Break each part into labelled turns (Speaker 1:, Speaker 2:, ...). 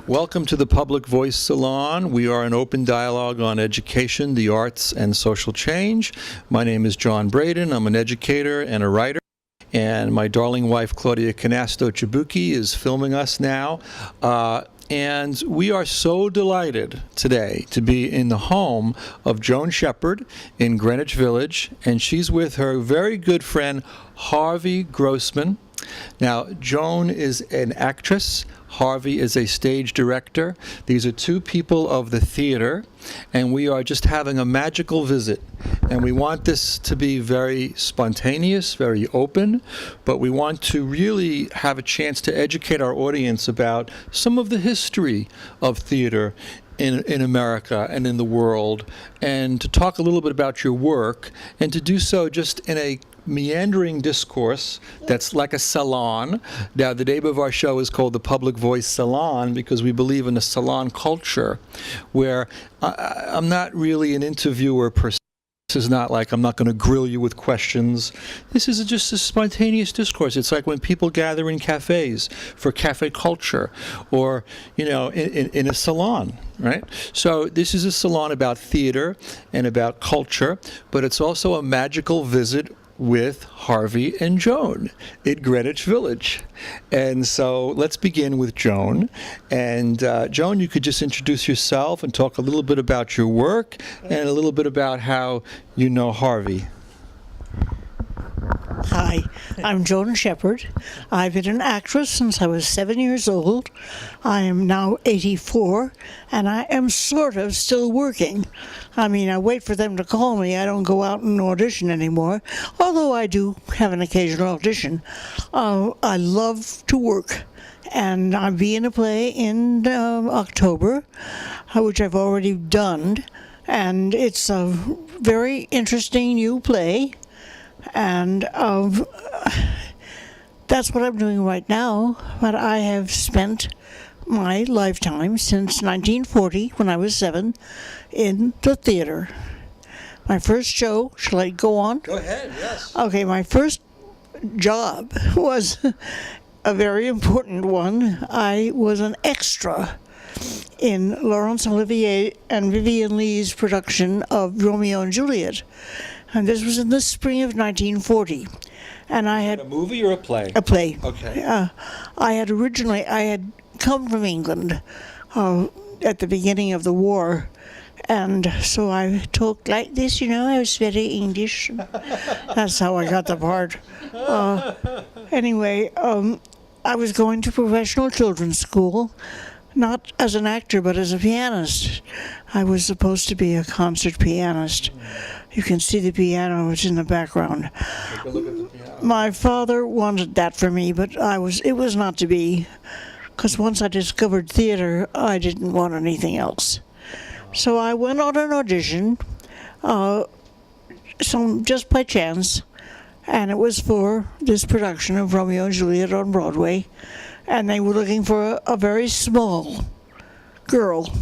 Speaker 1: Welcome to the Public Voice Salon. We are an open dialogue on education, the arts, and social change. My name is John Braden. I'm an educator and a writer. And my darling wife, Claudia Canasto Chibuki, is filming us now. And we are so delighted today to be in the home of Joan Shepherd in Greenwich Village. And she's with her very good friend, Harvey Grossman. Now, Joan is an actress. Harvey is a stage director. These are two people of the theater, and we are just having a magical visit. And we want this to be very spontaneous, very open, but we want to really have a chance to educate our audience about some of the history of theater in America and in the world, and to talk a little bit about your work, and to do so just in a meandering discourse that's like a salon. Now, the name of our show is called the Public Voice Salon because we believe in a salon culture where I'm not really an interviewer per se. This is not like I'm not going to grill you with questions. This is just a spontaneous discourse. It's like when people gather in cafes for cafe culture, or, you know, in a salon, right? So this is a salon about theater and about culture, but it's also a magical visit with Harvey and Joan in Greenwich Village. And so let's begin with Joan. And Joan, you could just introduce yourself and talk a little bit about your work and a little bit about how you know Harvey.
Speaker 2: Hi, I'm Joan Shepherd. I've been an actress since I was 7 years old. I am now 84, and I am sort of still working. I mean, I wait for them to call me. I don't go out and audition anymore, although I do have an occasional audition. I love to work, and I'll be in a play in October, which I've already done, and it's a very interesting new play. And that's what I'm doing right now. But I have spent my lifetime since 1940, when I was 7, in the theater. My first show, shall I go on?
Speaker 1: Go ahead, yes.
Speaker 2: Okay, my first job was a very important one. I was an extra in Laurence Olivier and Vivien Leigh's production of Romeo and Juliet. And this was in the spring of 1940. And I had...
Speaker 1: A movie or a play?
Speaker 2: A play.
Speaker 1: Okay.
Speaker 2: I had come from England at the beginning of the war. And so I talked like this, you know, I was very English. That's how I got the part. Anyway, I was going to professional children's school, not as an actor, but as a pianist. I was supposed to be a concert pianist. You can see the piano, it's in the background.
Speaker 1: Take a look at the piano.
Speaker 2: My father wanted that for me, but it was not to be, because once I discovered theater, I didn't want anything else. So I went on an audition, just by chance, and it was for this production of Romeo and Juliet on Broadway, and they were looking for a very small girl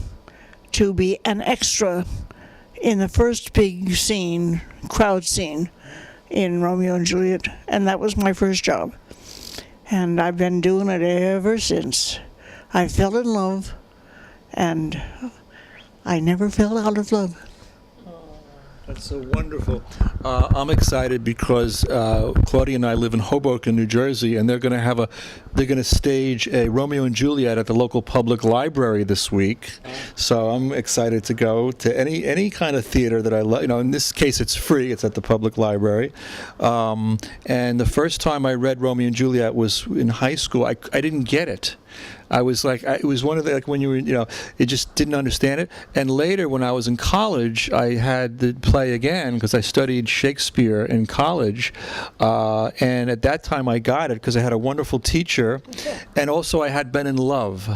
Speaker 2: to be an extra in the first big scene, crowd scene, in Romeo and Juliet, and that was my first job. And I've been doing it ever since. I fell in love, and I never fell out of love.
Speaker 1: That's so wonderful. I'm excited because Claudia and I live in Hoboken, New Jersey, and they're going to stage a Romeo and Juliet at the local public library this week. So I'm excited to go to any kind of theater that I love. You know, in this case, it's free. It's at the public library. And the first time I read Romeo and Juliet was in high school. I didn't get it. I was like, it was one of the, like when you were, you know, it just didn't understand it. And later when I was in college, I had the play again because I studied Shakespeare in college. And at that time I got it because I had a wonderful teacher. And also I had been in love.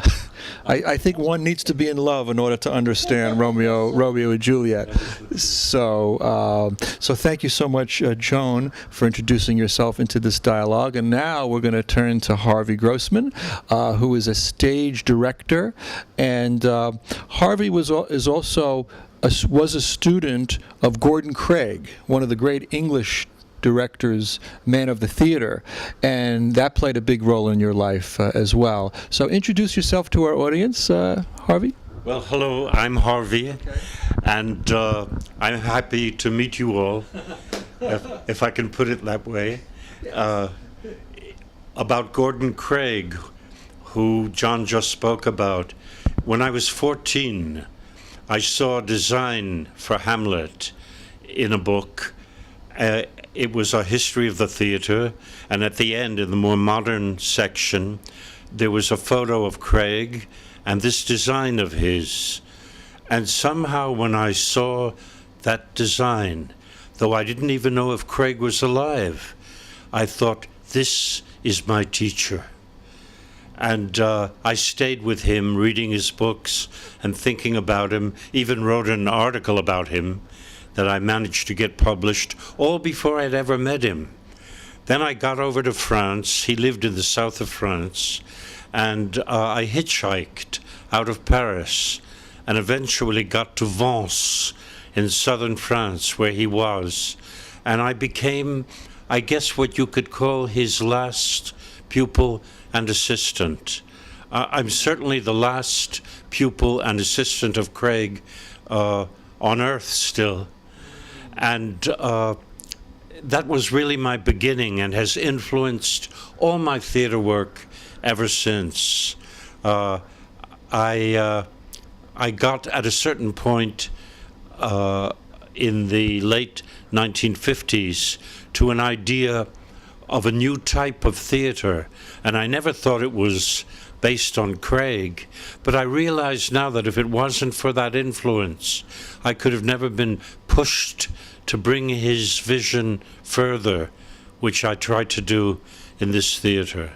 Speaker 1: I think one needs to be in love in order to understand Romeo and Juliet. So thank you so much, Joan, for introducing yourself into this dialogue. And now we're going to turn to Harvey Grossman, who is a stage director. And Harvey was a student of Gordon Craig, one of the great English directors, man of the theater, and that played a big role in your life as well. So introduce yourself to our audience, Harvey.
Speaker 3: Well, hello, I'm Harvey, and I'm happy to meet you all, if I can put it that way. About Gordon Craig, who John just spoke about. When I was 14, I saw a design for Hamlet in a book. It was a history of the theater, and at the end, in the more modern section, there was a photo of Craig and this design of his. And somehow when I saw that design, though I didn't even know if Craig was alive, I thought, this is my teacher. And I stayed with him, reading his books and thinking about him, even wrote an article about him that I managed to get published, all before I'd ever met him. Then I got over to France. He lived in the south of France, and I hitchhiked out of Paris and eventually got to Vence in southern France, where he was. And I became, I guess, what you could call his last pupil and assistant. I'm certainly the last pupil and assistant of Craig on earth still. And that was really my beginning and has influenced all my theater work ever since. I got at a certain point in the late 1950s to an idea of a new type of theater, and I never thought it was based on Craig, but I realize now that if it wasn't for that influence, I could have never been pushed to bring his vision further, which I tried to do in this theater.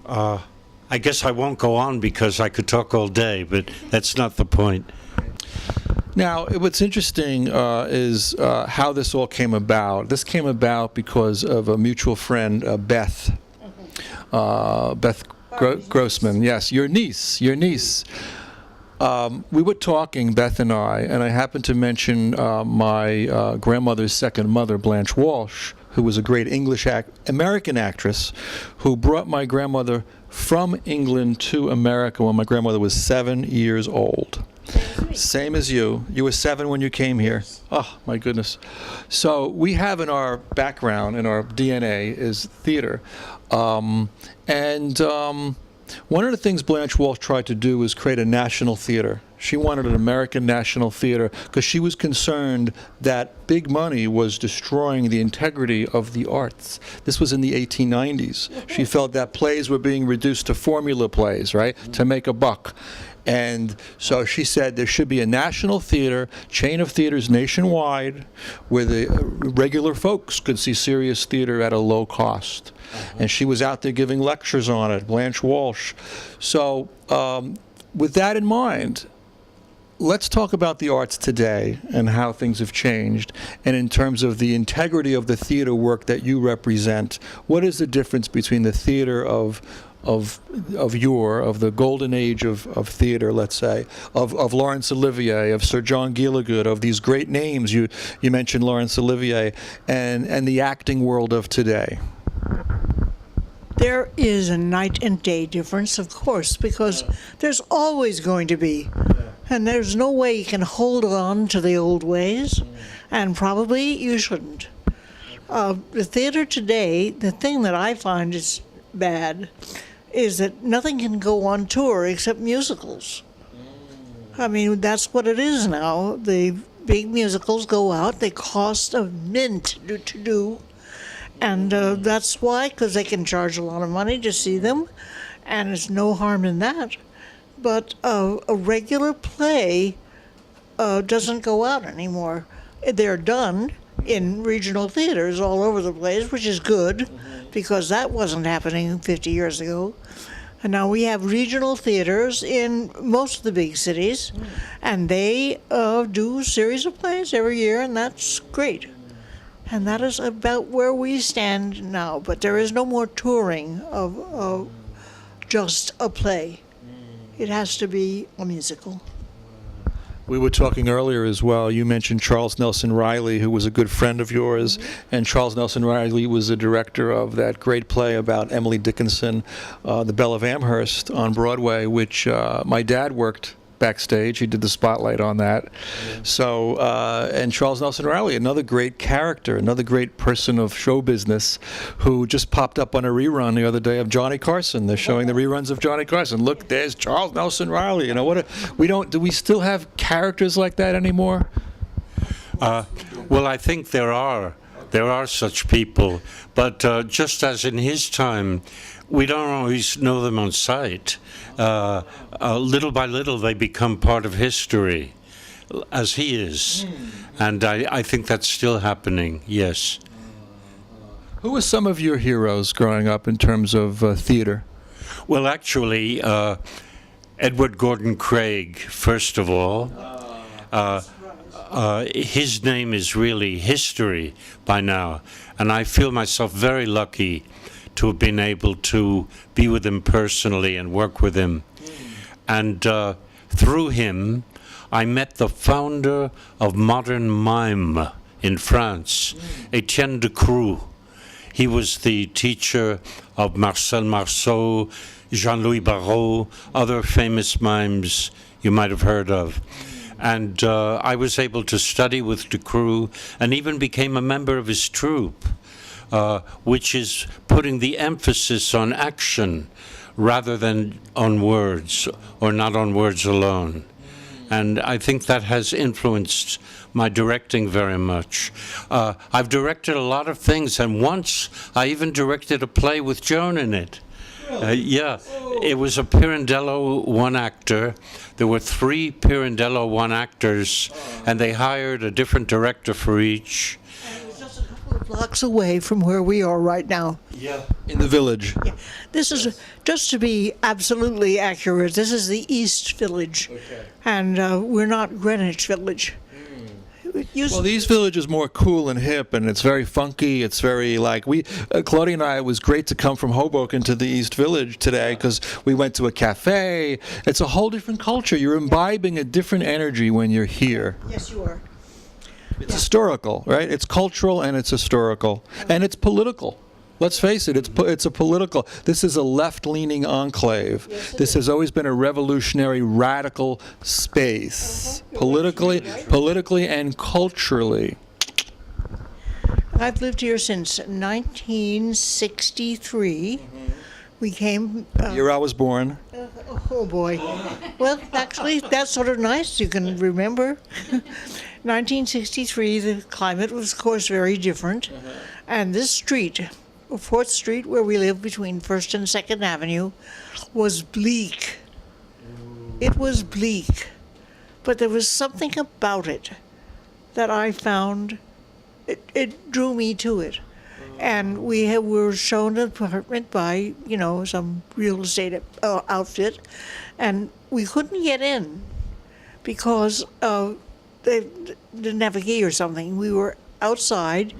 Speaker 3: I guess I won't go on because I could talk all day, but that's not the point.
Speaker 1: Now, what's interesting is how this all came about. This came about because of a mutual friend, Beth Grossman. Yes, your niece. We were talking, Beth and I happened to mention my grandmother's second mother, Blanche Walsh, who was a great American actress who brought my grandmother from England to America when my grandmother was 7 years old. Same as you. You were 7 when you came here. Oh, my goodness. So we have in our background, in our DNA, is theater. One of the things Blanche Walsh tried to do was create a national theater. She wanted an American national theater because she was concerned that big money was destroying the integrity of the arts. This was in the 1890s. She felt that plays were being reduced to formula plays, right, to make a buck. And so she said there should be a national theater, chain of theaters nationwide, where the regular folks could see serious theater at a low cost. And she was out there giving lectures on it, Blanche Walsh. So with that in mind, let's talk about the arts today and how things have changed. And in terms of the integrity of the theater work that you represent, what is the difference between the theater of the golden age of theater, let's say, of Laurence Olivier, of Sir John Gielgud, of these great names, you mentioned Laurence Olivier, and the acting world of today?
Speaker 2: There is a night and day difference, of course, because there's always going to be. And there's no way you can hold on to the old ways, and probably you shouldn't. The theater today, the thing that I find is bad is that nothing can go on tour except musicals. I mean, that's what it is now. The big musicals go out, they cost a mint to do, and that's why, because they can charge a lot of money to see them, and there's no harm in that. But a regular play doesn't go out anymore. They're done in regional theaters all over the place, which is good, because that wasn't happening 50 years ago. And now we have regional theaters in most of the big cities, and they do a series of plays every year, and that's great. And that is about where we stand now. But there is no more touring of just a play. It has to be a musical.
Speaker 1: We were talking earlier as well. You mentioned Charles Nelson Riley, who was a good friend of yours. And Charles Nelson Riley was the director of that great play about Emily Dickinson, The Belle of Amherst on Broadway, which my dad worked backstage. He did the spotlight on that. So, and Charles Nelson Riley, another great character, another great person of show business, who just popped up on a rerun the other day of Johnny Carson. They're showing the reruns of Johnny Carson. Look, there's Charles Nelson Riley. You know, do we still have characters like that anymore?
Speaker 3: Well, I think there are such people, but just as in his time, we don't always know them on sight. Little by little, they become part of history, as he is. And I think that's still happening, yes.
Speaker 1: Who were some of your heroes growing up in terms of theater?
Speaker 3: Well, actually, Edward Gordon Craig, first of all. His name is really history by now, and I feel myself very lucky to have been able to be with him personally and work with him. And through him, I met the founder of modern mime in France, Etienne de Creux. He was the teacher of Marcel Marceau, Jean-Louis Barrault, other famous mimes you might have heard of. And I was able to study with de Creux and even became a member of his troupe, which is putting the emphasis on action rather than on words, or not on words alone. And I think that has influenced my directing very much. I've directed a lot of things, and once I even directed a play with Joan in it. Yeah, it was a Pirandello one-actor. There were 3 Pirandello one-actors, and they hired a different director for each.
Speaker 2: And it was just a couple of blocks away from where we are right now.
Speaker 1: Yeah, in the village.
Speaker 2: Yeah. This is, just to be absolutely accurate, this is the East Village.
Speaker 1: Okay.
Speaker 2: And we're not Greenwich Village.
Speaker 1: Well, the East Village is more cool and hip, and it's very funky. It's very like Claudia and I, it was great to come from Hoboken to the East Village today because we went to a cafe. It's a whole different culture. You're imbibing a different energy when you're here.
Speaker 2: Yes, you are.
Speaker 1: It's historical, right? It's cultural and it's historical, and it's political. Let's face it, it's a political. This is a left-leaning enclave. This has always been a revolutionary, radical space, politically and culturally.
Speaker 2: I've lived here since 1963. We came.
Speaker 1: Year I was born.
Speaker 2: Oh boy. Well, actually, that's sort of nice. You can remember. 1963. The climate was, of course, very different, and this street, 4th Street, where we live between 1st and 2nd Avenue, was bleak. It was bleak. But there was something about it that I found, it drew me to it. And we were shown an apartment by, some real estate outfit, and we couldn't get in because they didn't have a key or something. We were outside.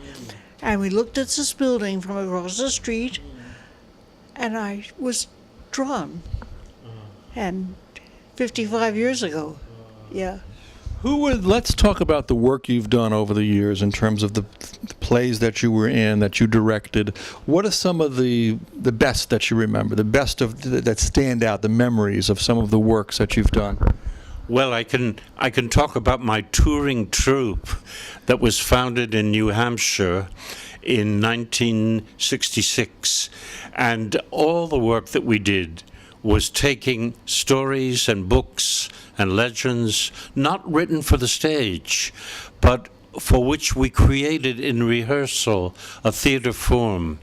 Speaker 2: And we looked at this building from across the street, and I was drawn. And 55 years ago, yeah.
Speaker 1: Let's talk about the work you've done over the years in terms of the plays that you were in, that you directed. What are some of the best that you remember, the best that stand out, the memories of some of the works that you've done?
Speaker 3: Well, I can talk about my touring troupe that was founded in New Hampshire in 1966. And all the work that we did was taking stories and books and legends, not written for the stage, but for which we created in rehearsal a theater form.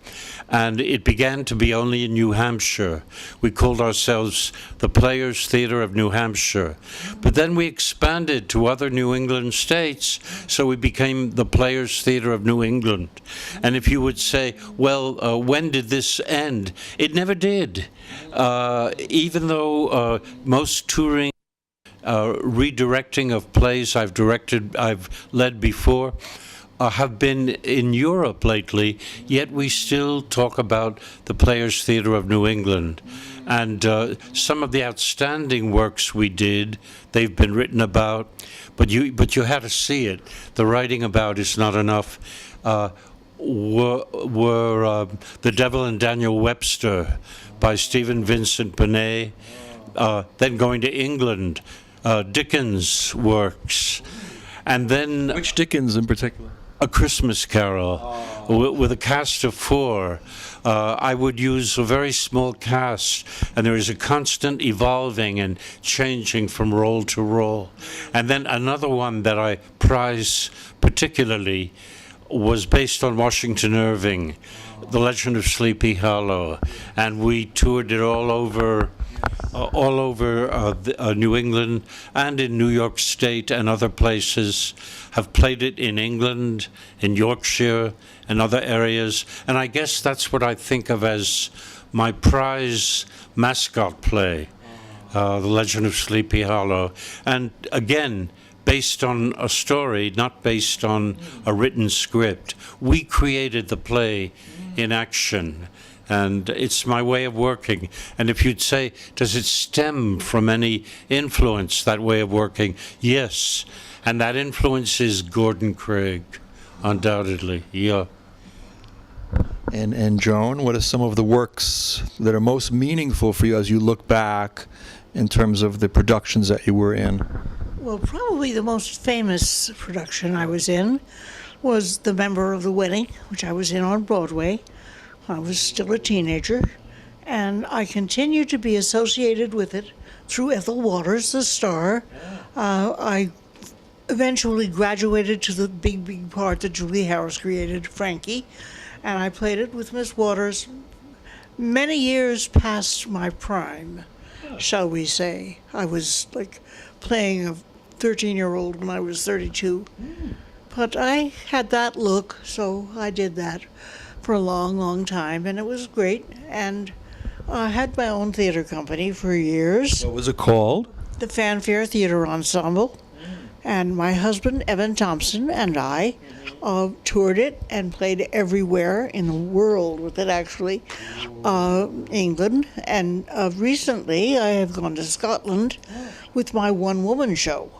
Speaker 3: And it began to be only in New Hampshire. We called ourselves the Players Theater of New Hampshire. But then we expanded to other New England states, so we became the Players Theater of New England. And if you would say, well, when did this end? It never did. Even though most touring redirecting of plays I've led before, have been in Europe lately, yet we still talk about the Players Theatre of New England. And some of the outstanding works we did, they've been written about, but you had to see it. The writing about is not enough. Were The Devil and Daniel Webster by Stephen Vincent Benet, then going to England, Dickens' works, and then...
Speaker 1: Which Dickens in particular?
Speaker 3: A Christmas Carol, with a cast of 4. I would use a very small cast, and there is a constant evolving and changing from role to role. And then another one that I prize particularly was based on Washington Irving, The Legend of Sleepy Hollow, and we toured it all over New England and in New York State and other places, have played it in England, in Yorkshire, and other areas. And I guess that's what I think of as my prize mascot play, The Legend of Sleepy Hollow. And again, based on a story, not based on a written script. We created the play in action. And it's my way of working. And if you'd say, does it stem from any influence, that way of working? Yes. And that influence is Gordon Craig, undoubtedly, yeah.
Speaker 1: And Joan, what are some of the works that are most meaningful for you as you look back in terms of the productions that you were in?
Speaker 2: Well, probably the most famous production I was in was The Member of the Wedding, which I was in on Broadway. I was still a teenager, and I continued to be associated with it through Ethel Waters, the star. I eventually graduated to the big part that Julie Harris created, Frankie, and I played it with Miss Waters many years past my prime, shall we say. I was like playing a 13-year-old when I was 32. But I had that look, so I did that for a long time, and it was great. And I had my own theater company for years.
Speaker 1: What was it called?
Speaker 2: The Fanfare Theater Ensemble. And my husband, Evan Thompson, and I toured it and played everywhere in the world with it, actually. England. And recently, I have gone to Scotland with my one-woman show,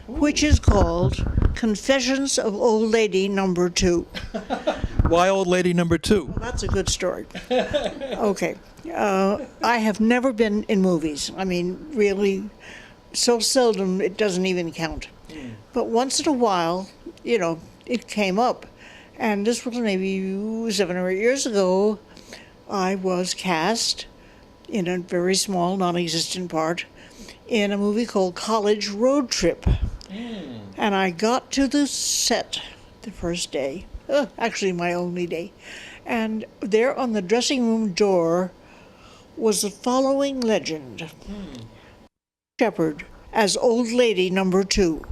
Speaker 2: which is called Confessions of Old Lady Number 2.
Speaker 1: Why Old Lady Number 2?
Speaker 2: Well, that's a good story. Okay. I have never been in movies. I mean, really, so seldom it doesn't even count. But once in a while, it came up. And this was maybe 7 or 8 years ago. I was cast in a very small, non-existent part in a movie called College Road Trip. And I got to the set the first day, actually my only day, and there on the dressing room door was the following legend. Shepard as Old Lady Number 2.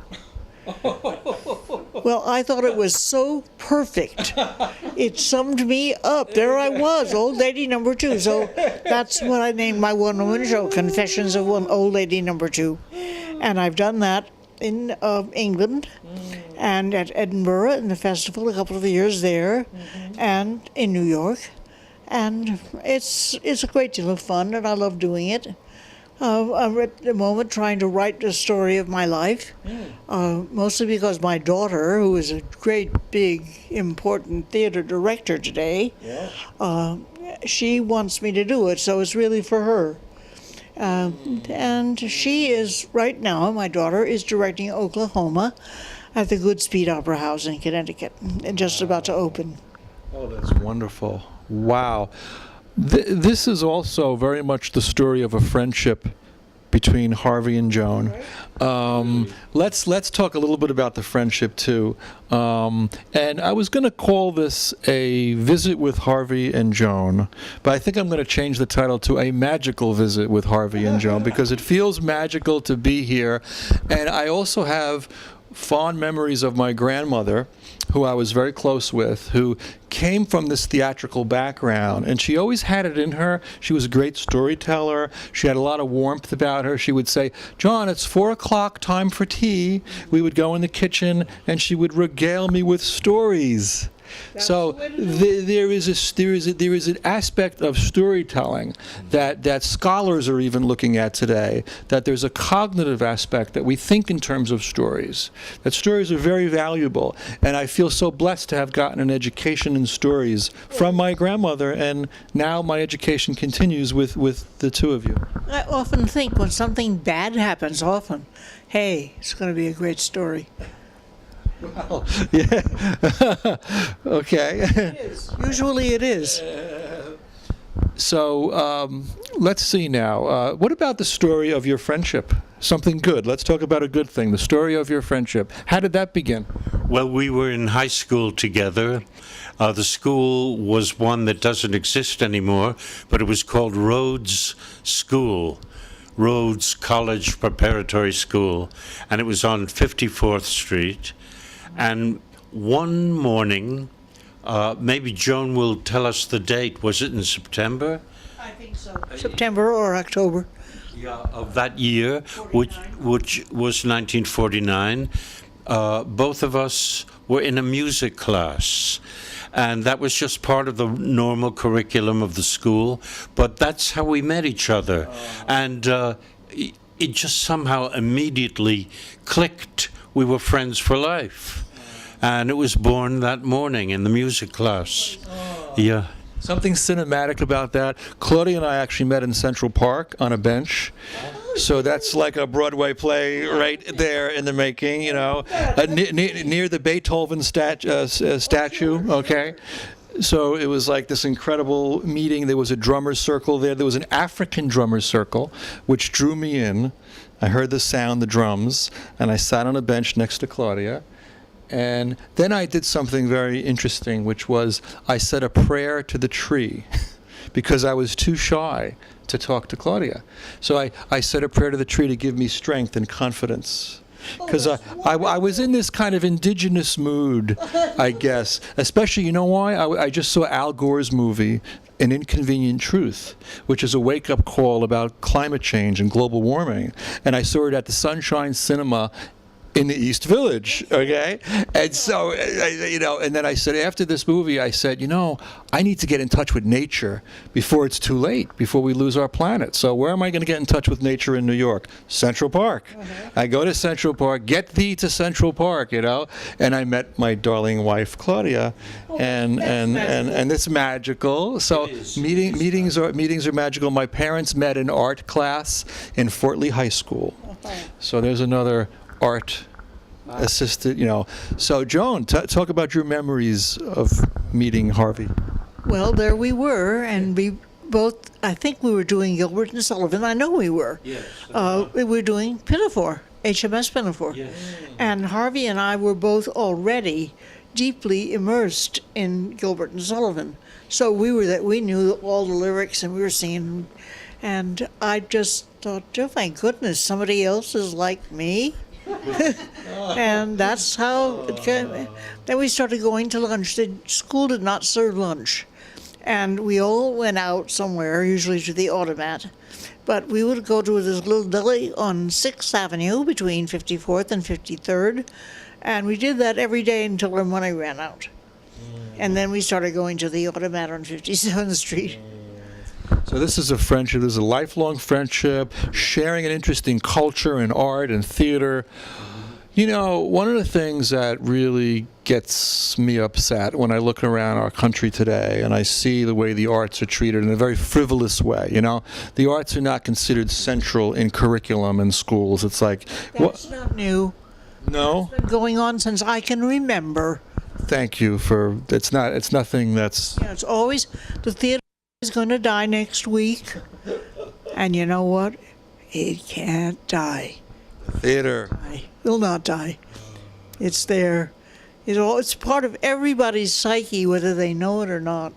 Speaker 2: Well, I thought it was so perfect. It summed me up. There I was, Old Lady Number 2. So that's what I named my one-woman show, Confessions of One Old Lady Number 2. And I've done that in England and at Edinburgh in the festival, a couple of years there, and in New York. And it's a great deal of fun, and I love doing it. I'm at the moment trying to write the story of my life, mostly because my daughter, who is a great, big, important theater director today, she wants me to do it, so it's really for her. And she is, right now, my daughter is directing Oklahoma at the Goodspeed Opera House in Connecticut, and just about to open.
Speaker 1: Oh, that's wonderful. Wow. This is also very much the story of a friendship between Harvey and Joan. Let's talk a little bit about the friendship too. And I was going to call this a visit with Harvey and Joan, but I think I'm going to change the title to a magical visit with Harvey and Joan because it feels magical to be here. And I also have fond memories of my grandmother, who I was very close with, who came from this theatrical background, and she always had it in her. She was a great storyteller. She had a lot of warmth about her. She would say, "John, it's 4 o'clock, time for tea." We would go in the kitchen, and she would regale me with stories. So there is an aspect of storytelling that scholars are even looking at today, that there's a cognitive aspect that we think in terms of stories, that stories are very valuable. And I feel so blessed to have gotten an education in stories from my grandmother, and now my education continues with the two of you.
Speaker 2: I often think when something bad happens, hey, it's going to be a great story.
Speaker 1: Well, yeah. Okay.
Speaker 2: It is. Usually it is.
Speaker 1: So let's see now. What about the story of your friendship? Something good. Let's talk about a good thing. The story of your friendship. How did that begin?
Speaker 3: Well, we were in high school together. The school was one that doesn't exist anymore, but it was called Rhodes School. Rhodes College Preparatory School. And it was on 54th Street. And one morning, maybe Joan will tell us the date. Was it in September?
Speaker 2: I think so. September or October.
Speaker 3: Yeah, of that year, which was 1949. Both of us were in a music class. And that was just part of the normal curriculum of the school. But that's how we met each other. And it just somehow immediately clicked. We were friends for life. And it was born that morning in the music class. Yeah.
Speaker 1: Something cinematic about that. Claudia and I actually met in Central Park on a bench. So that's like a Broadway play right there in the making, you know, near the Beethoven statue, okay? So it was like this incredible meeting. There was a drummer's circle there. There was an African drummer's circle, which drew me in. I heard the sound, the drums, and I sat on a bench next to Claudia. And then I did something very interesting, which was I said a prayer to the tree because I was too shy to talk to Claudia. So I said a prayer to the tree to give me strength and confidence. Because I was in this kind of indigenous mood, I guess. Especially, you know why? I just saw Al Gore's movie, An Inconvenient Truth, which is a wake-up call about climate change and global warming. And I saw it at the Sunshine Cinema in the East Village, okay? And so, you know, and then I said, after this movie, I said, you know, I need to get in touch with nature before it's too late, before we lose our planet. So where am I going to get in touch with nature in New York? Central Park. I go to Central Park, get thee to Central Park, you know? And I met my darling wife, Claudia, and it's magical. So meetings are magical. My parents met in art class in Fort Lee High School. So there's another art assisted, you know. So Joan, talk about your memories of meeting Harvey.
Speaker 2: Well, there we were, and we both, I think we were doing Gilbert and Sullivan. I know we were.
Speaker 3: Yes.
Speaker 2: We were doing Pinafore, HMS Pinafore.
Speaker 3: Yes.
Speaker 2: And Harvey and I were both already deeply immersed in Gilbert and Sullivan. So we knew all the lyrics, and we were singing. And I just thought, oh my goodness, somebody else is like me. And that's how it came. Then we started going to lunch. The school did not serve lunch. And we all went out somewhere, usually to the Automat. But we would go to this little deli on 6th Avenue between 54th and 53rd. And we did that every day until our money ran out. And then we started going to the Automat on 57th Street.
Speaker 1: So this is a friendship, this is a lifelong friendship, sharing an interest in culture and art and theater. You know, one of the things that really gets me upset when I look around our country today and I see the way the arts are treated in a very frivolous way, you know. The arts are not considered central in curriculum in schools. It's like...
Speaker 2: That's not new.
Speaker 1: No?
Speaker 2: It's been going on since I can remember.
Speaker 1: Thank you for... It's nothing that's...
Speaker 2: Yeah, it's always... The theater is going to die next week. And you know what? It can't die.
Speaker 1: Theater.
Speaker 2: It will not die. It's there. It's part of everybody's psyche, whether they know it or not.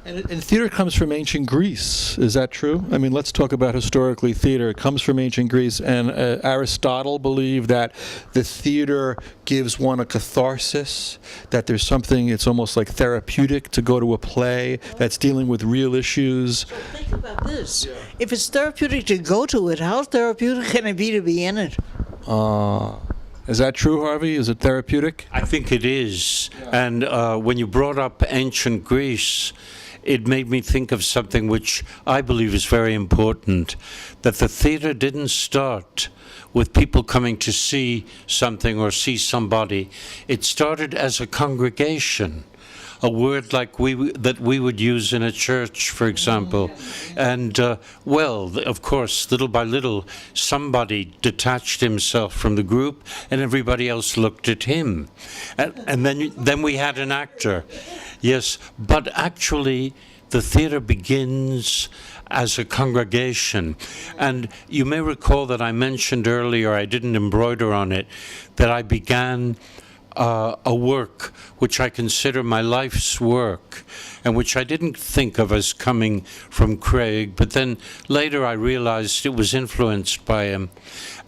Speaker 1: And theater comes from ancient Greece. Is that true? I mean, let's talk about historically theater. It comes from ancient Greece, and Aristotle believed that the theater gives one a catharsis, that there's something, it's almost like therapeutic to go to a play that's dealing with real issues.
Speaker 2: So think about this. If it's therapeutic to go to it, how therapeutic can it be to be in it?
Speaker 1: Is that true, Harvey? Is it therapeutic?
Speaker 3: I think it is. And when you brought up ancient Greece, it made me think of something which I believe is very important, that the theater didn't start with people coming to see something or see somebody. It started as a congregation, a word like that we would use in a church, for example. And, well, of course, little by little, somebody detached himself from the group and everybody else looked at him. And then we had an actor. Yes, but actually, the theater begins as a congregation. And you may recall that I mentioned earlier, I didn't embroider on it, that I began a work which I consider my life's work, and which I didn't think of as coming from Craig, but then later I realized it was influenced by him.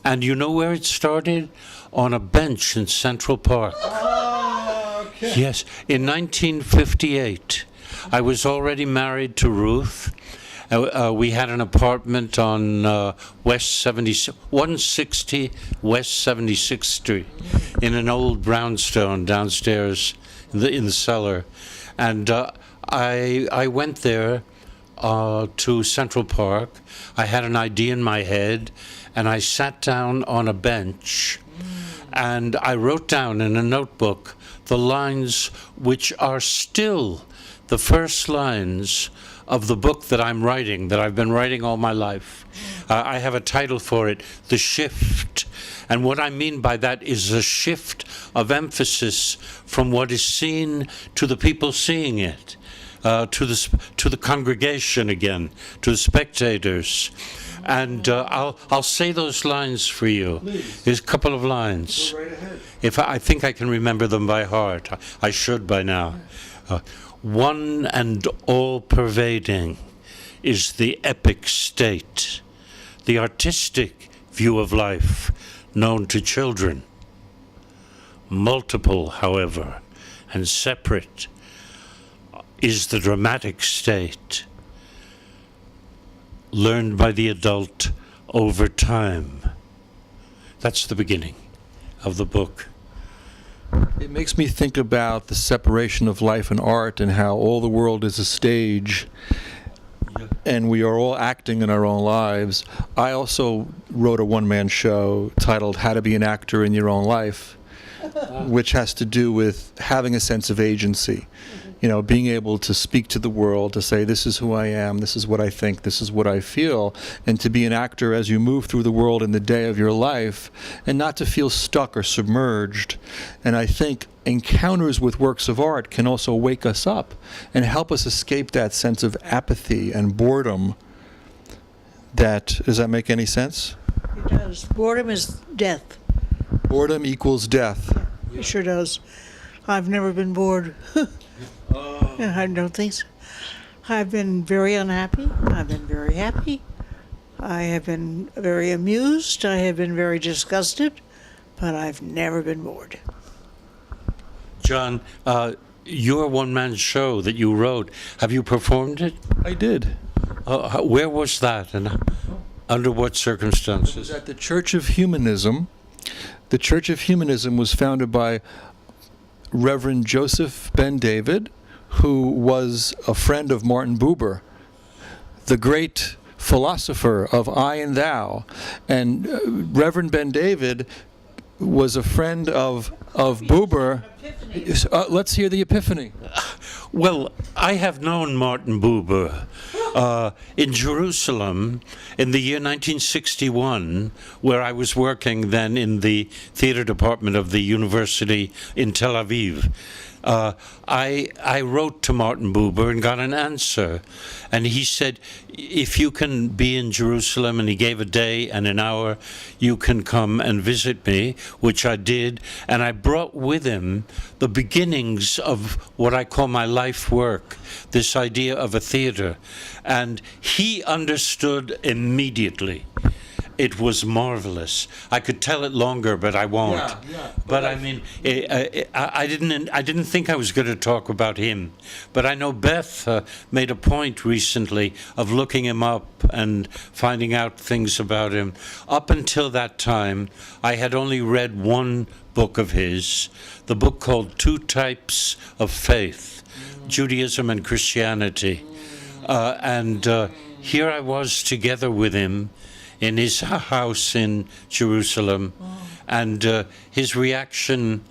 Speaker 3: And you know where it started? On a bench in Central Park. Okay. Yes, in 1958. I was already married to Ruth. We had an apartment on 160 West 76th Street in an old brownstone downstairs in the cellar. And I went there to Central Park. I had an idea in my head, and I sat down on a bench, and I wrote down in a notebook the lines which are still the first lines of the book that I'm writing, that I've been writing all my life. I have a title for it, The Shift. And what I mean by that is a shift of emphasis from what is seen to the people seeing it, to the congregation again, to the spectators. And I'll say those lines for you. Please. There's a couple of lines. Go right ahead. I think I can remember them by heart. I should by now. One and all-pervading is the epic state, the artistic view of life known to children. Multiple, however, and separate is the dramatic state, learned by the adult over time. That's the beginning of the book.
Speaker 1: It makes me think about the separation of life and art and how all the world is a stage and we are all acting in our own lives. I also wrote a one-man show titled How to Be an Actor in Your Own Life, which has to do with having a sense of agency. You know, being able to speak to the world, to say, this is who I am, this is what I think, this is what I feel, and to be an actor as you move through the world in the day of your life, and not to feel stuck or submerged. And I think encounters with works of art can also wake us up and help us escape that sense of apathy and boredom. Does that make any sense?
Speaker 2: It does. Boredom is death.
Speaker 1: Boredom equals death.
Speaker 2: It sure does. I've never been bored. I don't think so. I've been very unhappy. I've been very happy. I have been very amused. I have been very disgusted, but I've never been bored.
Speaker 3: John, your one-man show that you wrote, have you performed it?
Speaker 1: I did.
Speaker 3: Where was that, and under what circumstances?
Speaker 1: It was at the Church of Humanism. The Church of Humanism was founded by Reverend Joseph Ben David, who was a friend of Martin Buber, the great philosopher of I and Thou. And Reverend Ben David was a friend of Buber. Let's hear the epiphany.
Speaker 3: Well, I have known Martin Buber. in Jerusalem in the year 1961, where I was working then in the theater department of the university in Tel Aviv. I wrote to Martin Buber and got an answer. And he said, if you can be in Jerusalem, and he gave a day and an hour, you can come and visit me, which I did. And I brought with him the beginnings of what I call my life work, this idea of a theater. And he understood immediately. It was marvelous. I could tell it longer, but I won't. But I mean, I didn't think I was going to talk about him. But I know Beth made a point recently of looking him up and finding out things about him. Up until that time, I had only read one book of his, the book called Two Types of Faith, Judaism and Christianity. And here I was together with him in his house in Jerusalem, and his reaction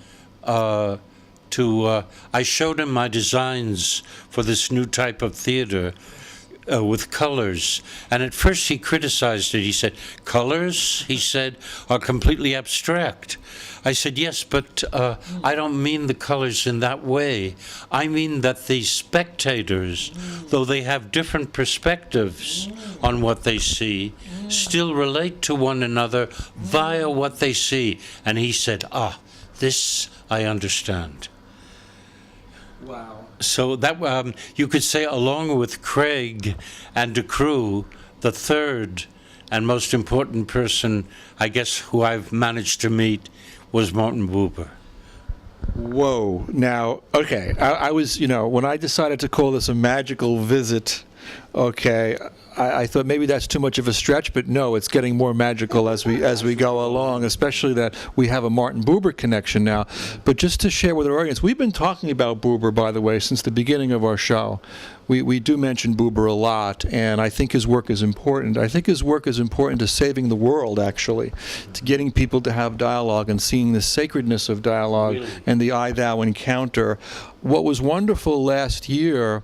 Speaker 3: to, I showed him my designs for this new type of theater with colors, and at first he criticized it. He said, colors, he said, are completely abstract. I said, yes, but I don't mean the colors in that way. I mean that the spectators, though they have different perspectives on what they see, still relate to one another via what they see. And he said, this I understand.
Speaker 1: Wow.
Speaker 3: So that you could say, along with Craig and De Croo, the third and most important person, I guess, who I've managed to meet was Martin Buber.
Speaker 1: Whoa. Now, okay, I was, when I decided to call this a magical visit, okay, I thought maybe that's too much of a stretch, but no, it's getting more magical as we go along, especially that we have a Martin Buber connection now. But just to share with our audience, we've been talking about Buber, by the way, since the beginning of our show. We do mention Buber a lot, and I think his work is important. I think his work is important to saving the world, actually, to getting people to have dialogue and seeing the sacredness of dialogue and the I-thou encounter. What was wonderful last year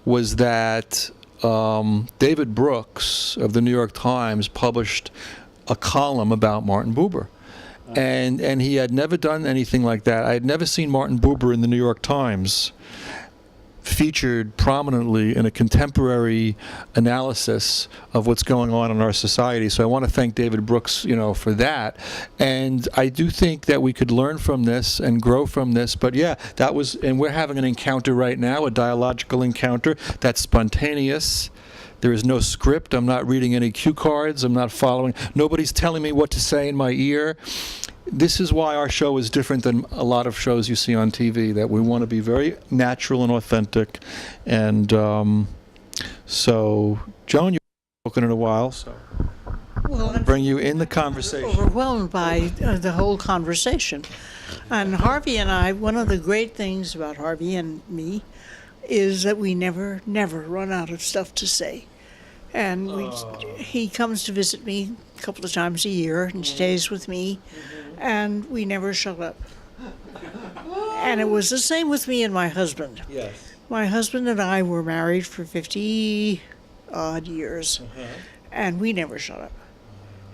Speaker 1: was that David Brooks of the New York Times published a column about Martin Buber. And he had never done anything like that. I had never seen Martin Buber in the New York Times featured prominently in a contemporary analysis of what's going on in our society. So I want to thank David Brooks, for that. And I do think that we could learn from this and grow from this. But yeah, and we're having an encounter right now, a dialogical encounter that's spontaneous. There is no script. I'm not reading any cue cards. I'm not following. Nobody's telling me what to say in my ear. This is why our show is different than a lot of shows you see on TV, that we want to be very natural and authentic. And so, Joan, you've spoken in a while, so I'll bring you in the conversation.
Speaker 2: Overwhelmed by the whole conversation. And Harvey and I, one of the great things about Harvey and me is that we never run out of stuff to say. And he comes to visit me a couple of times a year and stays with me, and we never shut up. And it was the same with me and my husband.
Speaker 1: Yes.
Speaker 2: My husband and I were married for 50-odd years, and we never shut up.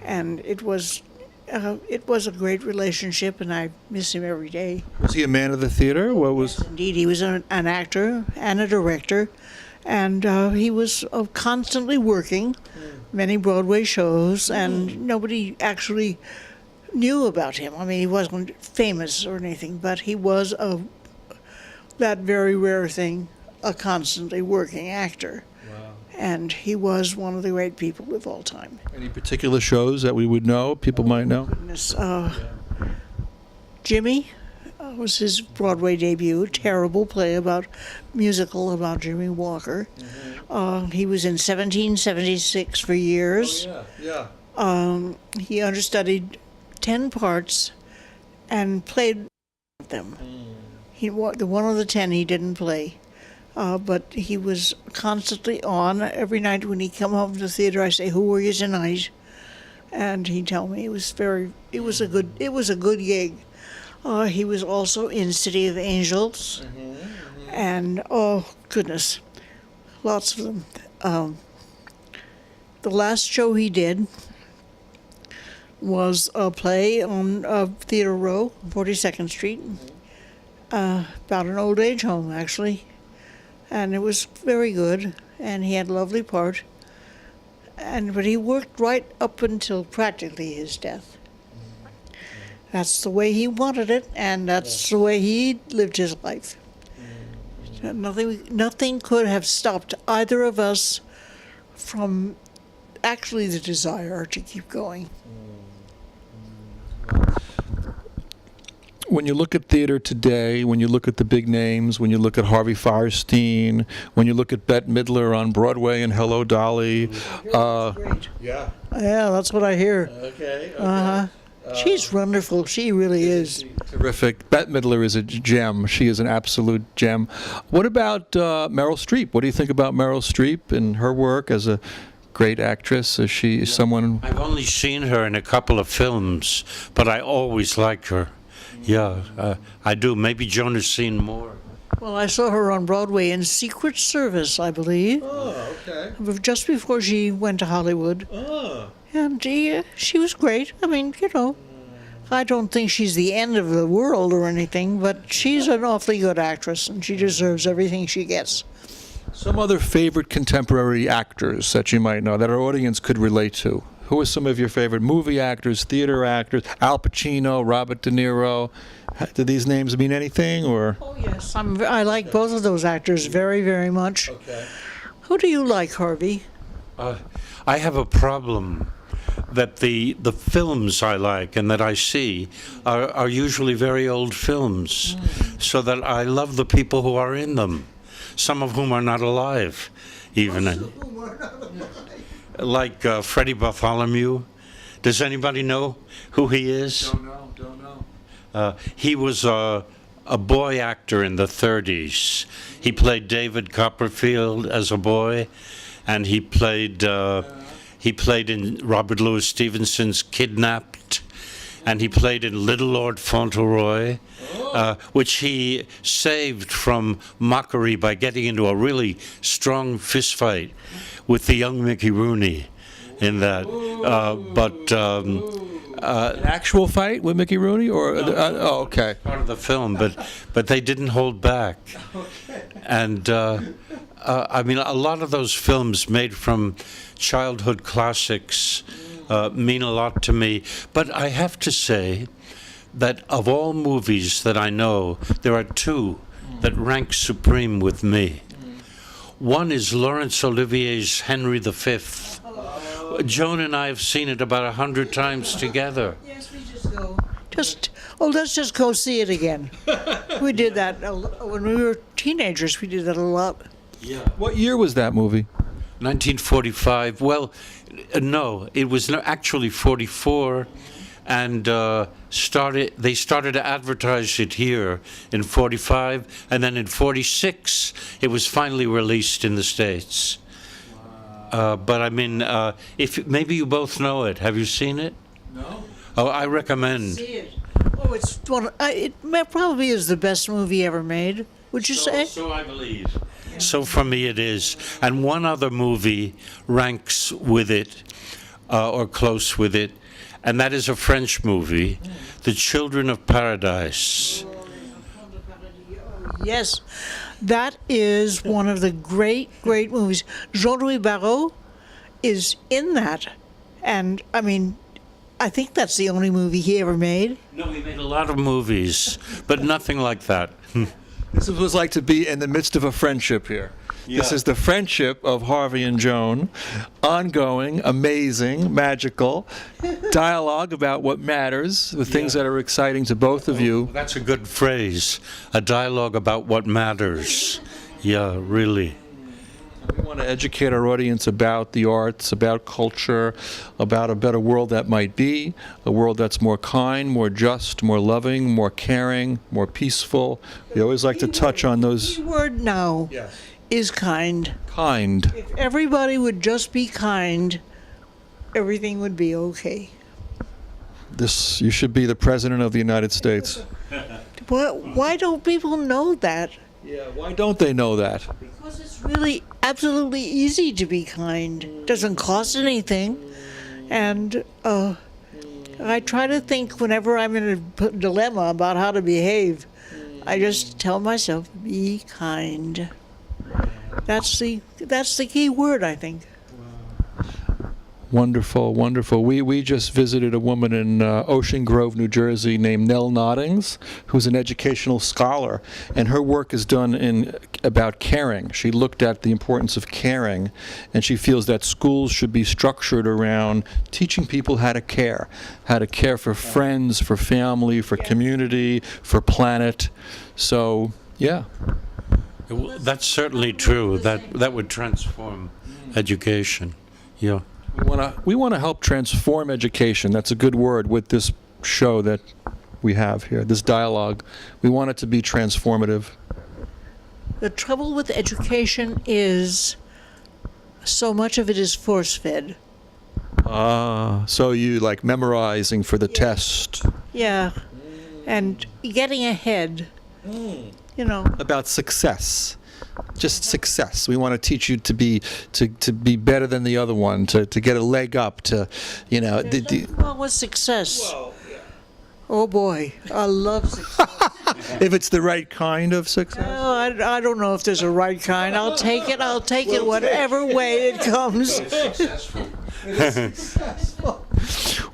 Speaker 2: And it was a great relationship, and I miss him every day.
Speaker 1: Was he a man of the theater? What was?
Speaker 2: Yes, indeed, he was an actor and a director. And he was constantly working many Broadway shows, and nobody actually knew about him. I mean, he wasn't famous or anything, but he was that very rare thing, a constantly working actor.
Speaker 1: Wow.
Speaker 2: And he was one of the great people of all time.
Speaker 1: Any particular shows that we would know, people might know?
Speaker 2: Goodness. Jimmy was his Broadway debut, terrible play musical about Jimmy Walker. He was in 1776 for years. He understudied 10 parts and played them. One of the 10 he didn't play, but he was constantly on. Every night when he come home to the theater, I say, "Who were you tonight?" And he'd tell me. It was a good gig. He was also in City of Angels, and oh goodness, lots of them. The last show he did was a play on Theater Row, 42nd Street, about an old age home, actually. And it was very good, and he had a lovely part. But he worked right up until practically his death. That's the way he wanted it, and that's the way he lived his life. Nothing could have stopped either of us from actually the desire to keep going.
Speaker 1: When you look at theater today, when you look at the big names, when you look at Harvey Fierstein, when you look at Bette Midler on Broadway and Hello, Dolly.
Speaker 2: Great.
Speaker 1: Yeah.
Speaker 2: Yeah, that's what I hear.
Speaker 1: Okay.
Speaker 2: Uh-huh. She's wonderful. She really is.
Speaker 1: Terrific. Bette Midler is a gem. She is an absolute gem. What about Meryl Streep? What do you think about Meryl Streep and her work as a great actress? Is she someone?
Speaker 3: I've only seen her in a couple of films, but I always liked her. Yeah, I do. Maybe Joan has seen more.
Speaker 2: Well, I saw her on Broadway in Secret Service, I believe.
Speaker 1: Oh, okay.
Speaker 2: Just before she went to Hollywood.
Speaker 1: Oh.
Speaker 2: And she was great. I mean, I don't think she's the end of the world or anything, but she's an awfully good actress, and she deserves everything she gets.
Speaker 1: Some other favorite contemporary actors that you might know that our audience could relate to? Who are some of your favorite movie actors, theater actors? Al Pacino, Robert De Niro. Do these names mean anything, or?
Speaker 2: Oh, yes. I like both of those actors very, very much.
Speaker 1: Okay.
Speaker 2: Who do you like, Harvey?
Speaker 3: I have a problem that the films I like and that I see are usually very old films, so that I love the people who are in them, some of whom are not alive, even. Like Freddie Bartholomew. Does anybody know who he is?
Speaker 1: Don't know.
Speaker 3: He was a boy actor in the 30s. He played David Copperfield as a boy, and he played in Robert Louis Stevenson's Kidnapped, and he played in Little Lord Fauntleroy, which he saved from mockery by getting into a really strong fist fight with the young Mickey Rooney in that.
Speaker 1: An actual fight with Mickey Rooney, or oh, okay.
Speaker 3: Part of the film, but they didn't hold back. And I mean, a lot of those films made from childhood classics mean a lot to me. But I have to say that of all movies that I know, there are two that rank supreme with me. One is Laurence Olivier's Henry V. Joan and I have seen it about 100 times together.
Speaker 2: Yes, we just go. Let's just go see it again. We did that when we were teenagers. We did that a lot.
Speaker 3: Yeah.
Speaker 1: What year was that movie?
Speaker 3: 1945. Well, no, it was actually 44, and they started to advertise it here in 45, and then in 46 it was finally released in the States. But I mean, if maybe you both know it. Have you seen it?
Speaker 1: No.
Speaker 3: Oh, I recommend.
Speaker 2: See it. Oh, it probably is the best movie ever made. Would you say?
Speaker 3: So I believe. So for me it is. And one other movie ranks with it, or close with it, and that is a French movie, The Children of Paradise.
Speaker 2: Yes, that is one of the great, great movies. Jean-Louis Barrault is in that. And, I mean, I think that's the only movie he ever made.
Speaker 3: No, he made a lot of movies, but nothing like that.
Speaker 1: This is what it's like to be in the midst of a friendship here.
Speaker 3: Yeah.
Speaker 1: This is the friendship of Harvey and Joan. Ongoing, amazing, magical dialogue about what matters, the things that are exciting to both of you.
Speaker 3: That's a good phrase, a dialogue about what matters. Yeah, really.
Speaker 1: We want to educate our audience about the arts, about culture, about a better world that might be, a world that's more kind, more just, more loving, more caring, more peaceful. We always like to touch on those.
Speaker 2: The word now is kind.
Speaker 1: Kind.
Speaker 2: If everybody would just be kind, everything would be okay.
Speaker 1: You should be the President of the United States.
Speaker 2: Why don't people know that?
Speaker 1: Yeah, why don't they know that?
Speaker 2: Because it's really absolutely easy to be kind. It doesn't cost anything. And I try to think whenever I'm in a dilemma about how to behave, I just tell myself, be kind. That's the key word, I think.
Speaker 1: Wonderful, wonderful. We just visited a woman in Ocean Grove, New Jersey, named Nell Noddings, who's an educational scholar, and her work is done about caring. She looked at the importance of caring, and she feels that schools should be structured around teaching people how to care for friends, for family, for community, for planet. So, yeah.
Speaker 3: That's certainly true. That would transform education. Yeah.
Speaker 1: We want to help transform education. That's a good word with this show that we have here, this dialogue. We want it to be transformative.
Speaker 2: The trouble with education is so much of it is force-fed.
Speaker 1: So you like memorizing for the test.
Speaker 2: Yeah, and getting ahead, you know.
Speaker 1: About success. Just success. We want to teach you to be better than the other one, to get a leg up, to, you know.
Speaker 2: Well, what's success? Well, yeah. Oh boy, I love success.
Speaker 1: If it's the right kind of success?
Speaker 2: Well, I don't know if there's a right kind. I'll take it whatever way it comes.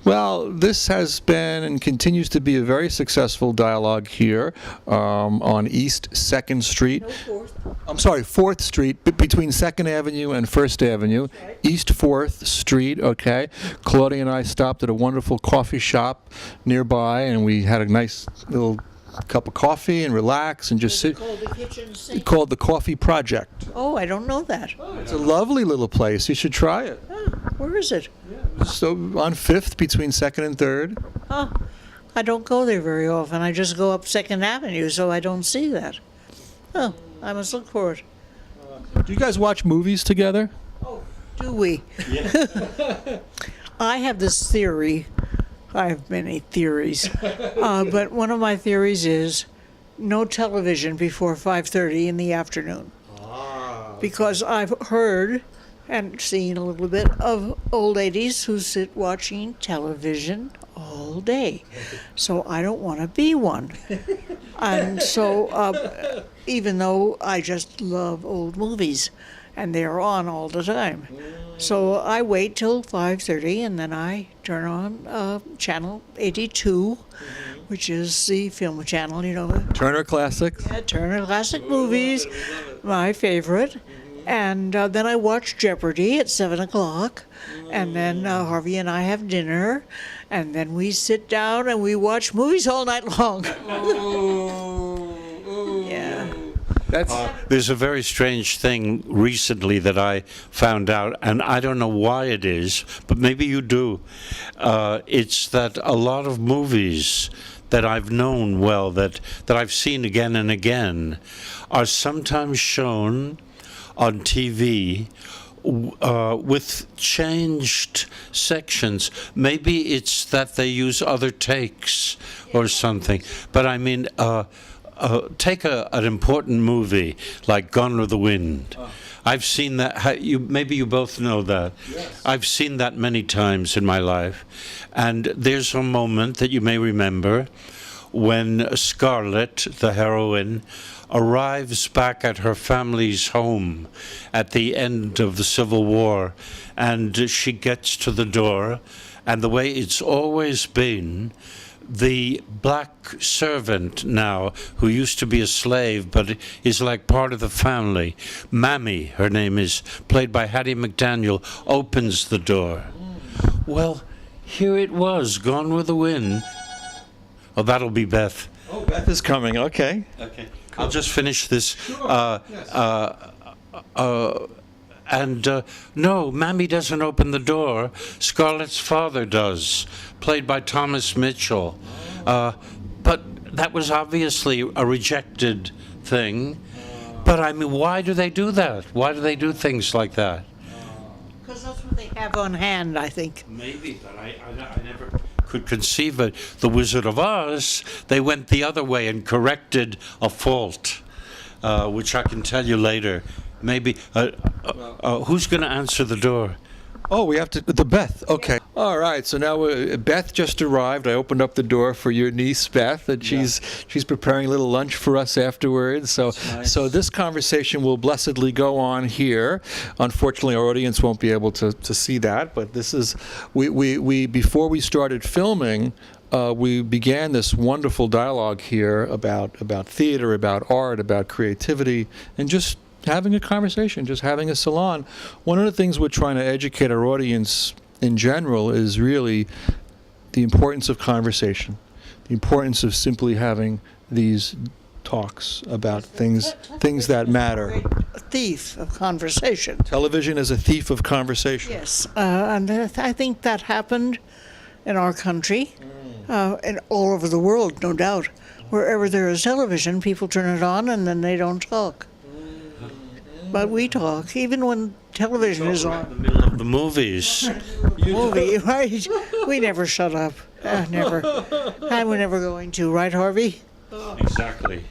Speaker 1: Well, this has been and continues to be a very successful dialogue here on East 2nd Street.
Speaker 2: No, 4th.
Speaker 1: I'm sorry, 4th Street, between 2nd Avenue and 1st Avenue. Right. East 4th Street, okay. Claudia and I stopped at a wonderful coffee shop nearby, and we had a nice little cup of coffee and relax and just sit.
Speaker 2: Called the kitchen sink?
Speaker 1: Called the Coffee Project.
Speaker 2: Oh, I don't know that.
Speaker 1: Oh, it's a lovely little place. You should try it.
Speaker 2: Oh, where is it?
Speaker 1: So on 5th between 2nd and 3rd.
Speaker 2: Oh, I don't go there very often. I just go up 2nd Avenue, so I don't see that. Oh, I must look for it.
Speaker 1: Do you guys watch movies together?
Speaker 2: Oh, do we?
Speaker 3: Yeah.
Speaker 2: I have this theory. I have many theories, but one of my theories is no television before 5:30 in the afternoon. Because I've heard and seen a little bit of old ladies who sit watching television all day. So I don't want to be one. And so even though I just love old movies and they're on all the time. So I wait till 5:30 and then I turn on channel 82, which is the film channel, you know.
Speaker 1: Turner Classics.
Speaker 2: Yeah, Turner Classic Movies, my favorite. And then I watch Jeopardy at 7 o'clock. And then Harvey and I have dinner. And then we sit down and we watch movies all night long. Yeah.
Speaker 3: There's a very strange thing recently that I found out, and I don't know why it is, but maybe you do. It's that a lot of movies that I've known well, that I've seen again and again, are sometimes shown on TV with changed sections. Maybe it's that they use other takes or something, but I mean, take an important movie like Gone with the Wind. I've seen that. Maybe you both know that. Yes. I've seen that many times in my life. And there's a moment that you may remember when Scarlett, the heroine, arrives back at her family's home at the end of the Civil War. And she gets to the door. And the way it's always been, the black servant now, who used to be a slave but is like part of the family, Mammy, her name is, played by Hattie McDaniel, opens the door. Well, here it was, Gone with the Wind. Oh, that'll be Beth.
Speaker 1: Oh, Beth is coming, okay.
Speaker 3: Okay, I'll just finish this. No, Mammy doesn't open the door. Scarlett's father does, played by Thomas Mitchell. But that was obviously a rejected thing. But I mean, why do they do that? Why do they do things like that?
Speaker 2: Because that's what they have on hand, I think.
Speaker 3: Maybe, but I never could conceive it. The Wizard of Oz, they went the other way and corrected a fault. which I can tell you later. Maybe, who's going to answer the door?
Speaker 1: Oh, we have to, the Beth, okay. All right, so now Beth just arrived. I opened up the door for your niece, Beth, and she's preparing a little lunch for us afterwards. So,
Speaker 3: nice.
Speaker 1: So this conversation will blessedly go on here. Unfortunately, our audience won't be able to see that, but this is, we before we started filming, we began this wonderful dialogue here about theater, about art, about creativity, and just having a conversation, just having a salon. One of the things we're trying to educate our audience in general is really the importance of conversation, the importance of simply having these talks about things that matter.
Speaker 2: A thief of conversation.
Speaker 1: Television is a thief of conversation.
Speaker 2: Yes, and I think that happened in our country, and all over the world, no doubt. Wherever there is television, people turn it on and then they don't talk. But we talk, even when television is on.
Speaker 3: In the middle of the movies.
Speaker 2: Movie, right? We never shut up. Never. And we're never going to, right, Harvey?
Speaker 3: Exactly.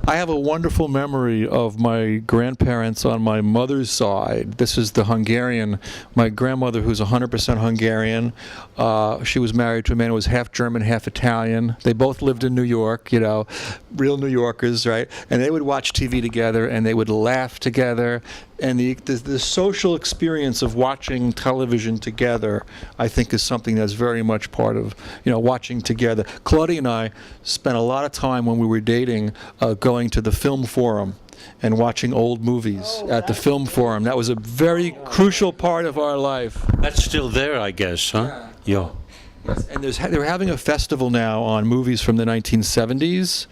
Speaker 1: I have a wonderful memory of my grandparents on my mother's side. This is the Hungarian, my grandmother who's 100% Hungarian. She was married to a man who was half German, half Italian. They both lived in New York, you know, real New Yorkers, right? And they would watch TV together and they would laugh together. And the social experience of watching television together, I think, is something that's very much part of, you know, watching together. Claudia and I spent a lot of time when we were dating going to the film forum and watching old movies at the film forum. That was a very crucial part of our life.
Speaker 3: That's still there, I guess, huh? Yeah.
Speaker 1: Yes, and they're having a festival now on movies from the 1970s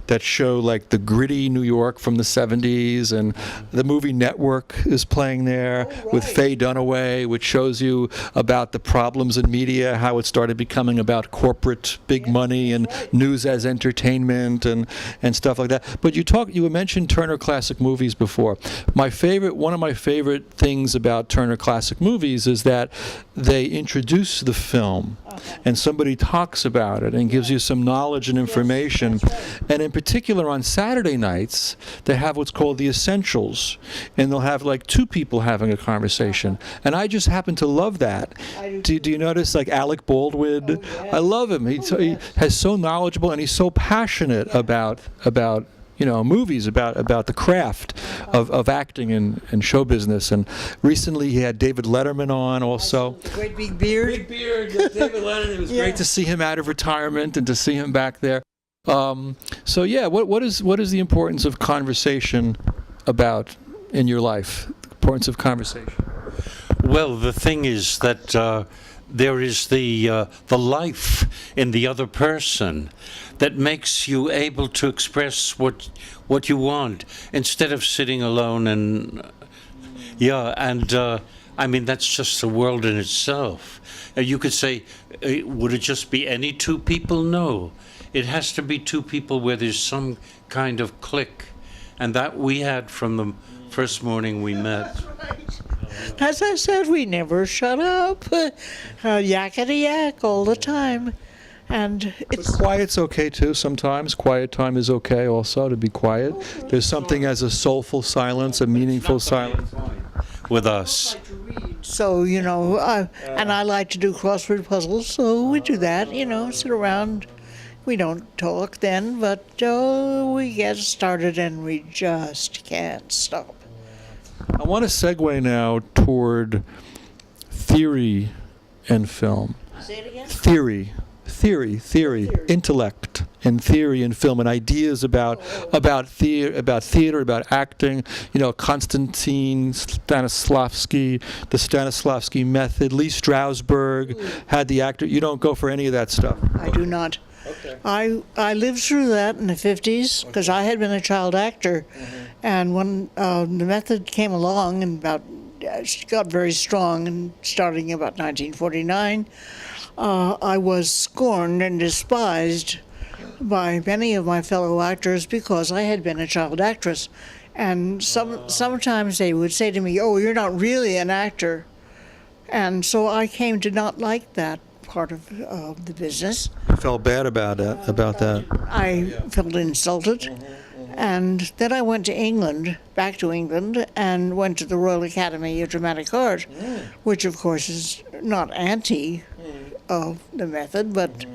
Speaker 1: that show like the gritty New York from the 70s, and the movie Network is playing there with Faye Dunaway, which shows you about the problems in media, how it started becoming about corporate big money and news as entertainment and stuff like that. But you mentioned Turner Classic Movies before. One of my favorite things about Turner Classic Movies is that they introduce the film and somebody talks about it and gives you some knowledge and information. And in particular on Saturday nights, they have what's called the Essentials, and they'll have like two people having a conversation. And I just happen to love that. Do you notice like Alec Baldwin? I love him. He has so knowledgeable and he's so passionate about you know, movies, about the craft of acting and show business. And recently he had David Letterman on also.
Speaker 2: Great big beard.
Speaker 1: Big beard, David Letterman. It was great to see him out of retirement and to see him back there. So yeah, what is the importance of conversation about in your life? The importance of conversation.
Speaker 3: Well, the thing is that there is the life in the other person that makes you able to express what you want instead of sitting alone and I mean that's just a world in itself. You could say, would it just be any two people? No, it has to be two people where there's some kind of click, and that we had from the first morning we met.
Speaker 2: As I said, we never shut up. Yakety yak all the time. And it's
Speaker 1: Quiet's okay too sometimes. Quiet time is okay also, to be quiet. There's something as a soulful silence, a meaningful silence.
Speaker 3: With us.
Speaker 2: so, you know, and I like to do crossword puzzles, so we do that, you know, sit around. We don't talk then, but we get started and we just can't stop.
Speaker 1: I want to segue now toward theory and film.
Speaker 2: Say it again?
Speaker 1: Theory, intellect, and theory and film, and ideas about theater, about acting. You know, Konstantin Stanislavski, the Stanislavski method. Lee Strasberg had the actor. You don't go for any of that stuff.
Speaker 2: I do not.
Speaker 1: Okay.
Speaker 2: I lived through that in the 50s because I had been a child actor, and when the method came along and she got very strong, and starting about 1949, I was scorned and despised by many of my fellow actors because I had been a child actress. And sometimes they would say to me, "Oh, you're not really an actor." And so I came to not like that part of the business.
Speaker 1: You felt bad about that.
Speaker 2: I felt insulted, And then I went to England, back to England, and went to the Royal Academy of Dramatic Art, which of course is not anti the method, but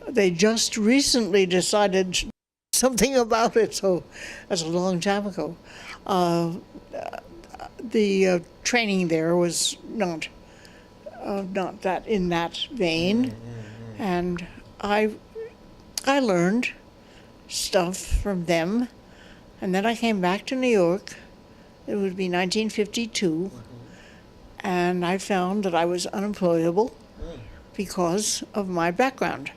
Speaker 2: they just recently decided something about it, so that's a long time ago. The training there was not that in that vein, and I learned stuff from them, and then I came back to New York. It would be 1952, and I found that I was unemployable because of my background,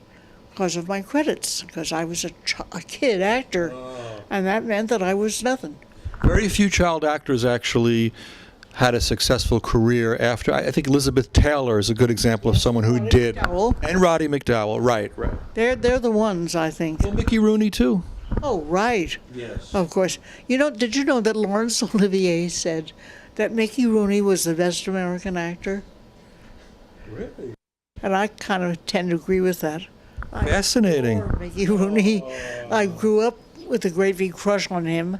Speaker 2: because of my credits, because I was a kid actor, and that meant that I was nothing.
Speaker 1: Very few child actors actually had a successful career after. I think Elizabeth Taylor is a good example of someone who did.
Speaker 2: McDowell.
Speaker 1: And Roddy McDowell, right.
Speaker 2: They're the ones, I think.
Speaker 1: Well, Mickey Rooney, too.
Speaker 2: Oh, right.
Speaker 3: Yes.
Speaker 2: Of course. Did you know that Laurence Olivier said that Mickey Rooney was the best American actor?
Speaker 1: Really?
Speaker 2: And I kind of tend to agree with that.
Speaker 1: Fascinating.
Speaker 2: Mickey Rooney. I grew up with a great big crush on him,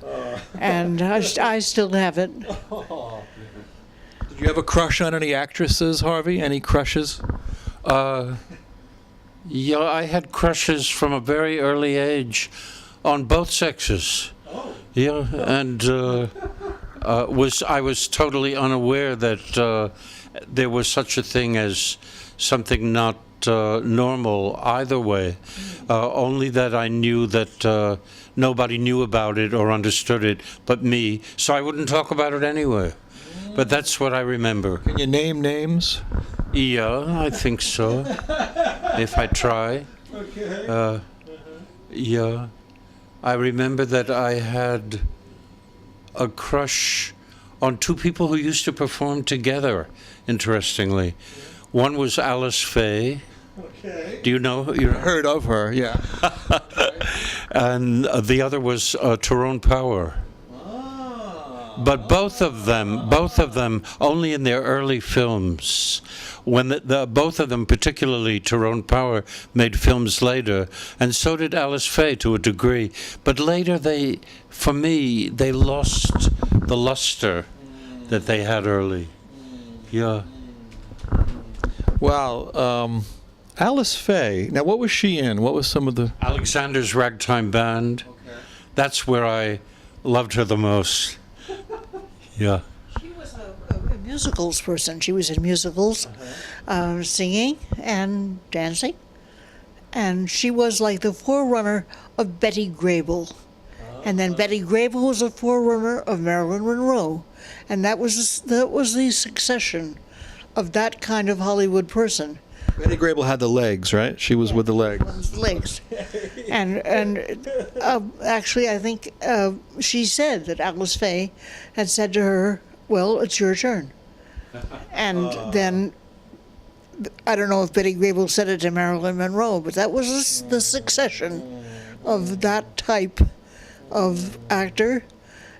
Speaker 2: and I still have it.
Speaker 1: Did you have a crush on any actresses, Harvey? Any crushes?
Speaker 3: Yeah, I had crushes from a very early age on both sexes. Yeah, and I was totally unaware that there was such a thing as something not normal either way. Only that I knew that nobody knew about it or understood it but me, so I wouldn't talk about it anyway. But that's what I remember.
Speaker 1: Can you name names?
Speaker 3: Yeah, I think so. If I try.
Speaker 1: Okay.
Speaker 3: Yeah. I remember that I had a crush on two people who used to perform together, interestingly. One was Alice Faye.
Speaker 1: Okay.
Speaker 3: Do you know?
Speaker 1: Heard of her, yeah.
Speaker 3: And the other was Tyrone Power. But both of them, only in their early films. When both of them, particularly Tyrone Power, made films later, and so did Alice Faye to a degree. But later, for me, they lost the luster that they had early. Yeah.
Speaker 1: Wow. Alice Faye. Now, what was she in? What was some of the...
Speaker 3: Alexander's Ragtime Band.
Speaker 1: Okay.
Speaker 3: That's where I loved her the most. Yeah.
Speaker 2: She was a musicals person. She was in musicals, singing and dancing. And she was like the forerunner of Betty Grable. And then Betty Grable was a forerunner of Marilyn Monroe. And that was the succession of that kind of Hollywood person.
Speaker 1: Betty Grable had the legs, right? She was with the legs.
Speaker 2: Legs. And actually, I think she said that Alice Faye had said to her, well, it's your turn. And then, I don't know if Betty Grable said it to Marilyn Monroe, but that was the succession of that type of actor,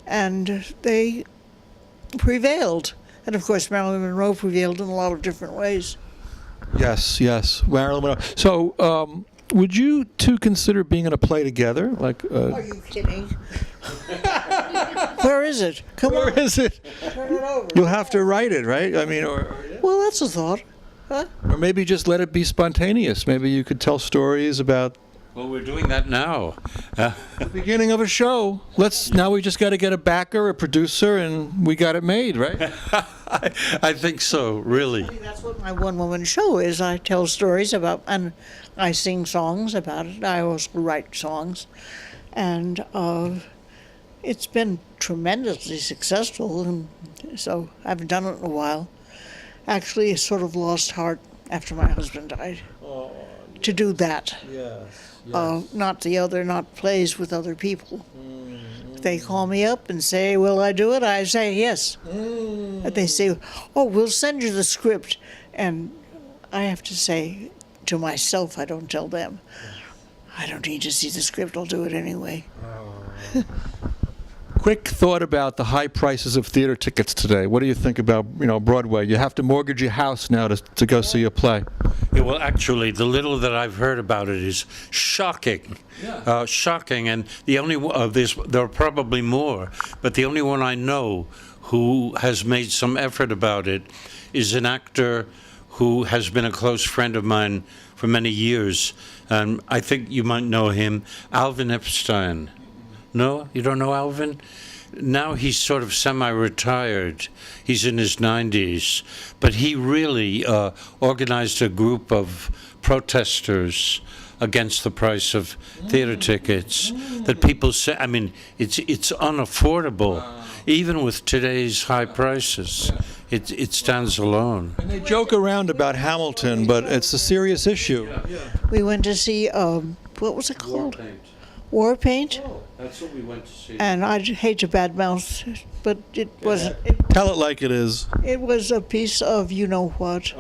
Speaker 2: and they prevailed. And of course, Marilyn Monroe prevailed in a lot of different ways.
Speaker 1: Yes. Marilyn Monroe. So, would you two consider being in a play together? Like,
Speaker 2: Are you kidding? Where is it? Come on.
Speaker 1: where is it?
Speaker 2: Turn it over.
Speaker 1: You'll have to write it, right? I mean,
Speaker 2: Well, that's a thought. Huh?
Speaker 1: or maybe just let it be spontaneous. Maybe you could tell stories about
Speaker 3: Well, we're doing that now.
Speaker 1: the beginning of a show. Now we just got to get a backer, a producer, and we got it made, right?
Speaker 3: I think so, really.
Speaker 2: That's what my one-woman show is. I tell stories about, and I sing songs about it. I also write songs. And it's been tremendously successful, and so I haven't done it in a while. Actually, I sort of lost heart after my husband died to do that.
Speaker 1: Yes.
Speaker 2: Not plays with other people. They call me up and say, will I do it? I say yes. And they say, oh, we'll send you the script. And I have to say to myself, I don't tell them, I don't need to see the script, I'll do it anyway.
Speaker 1: quick thought about the high prices of theater tickets today. What do you think about, Broadway? You have to mortgage your house now to go see a play.
Speaker 3: Yeah, well, actually, the little that I've heard about it is shocking.
Speaker 1: Yeah.
Speaker 3: Shocking, and the only there are probably more, but the only one I know who has made some effort about it is an actor who has been a close friend of mine for many years, and I think you might know him, Alvin Epstein. No, you don't know Alvin? Now he's sort of semi-retired. He's in his 90s, but he really organized a group of protesters against the price of theater tickets that people say, I mean, it's unaffordable. Even with today's high prices, it stands alone.
Speaker 1: And they joke around about Hamilton, but it's a serious issue.
Speaker 2: We went to see, what was it called? War Paint.
Speaker 3: Oh, that's what we went to see.
Speaker 2: And I hate to badmouth, but it wasn't.
Speaker 1: Tell it like it is.
Speaker 2: It was a piece of you-know-what.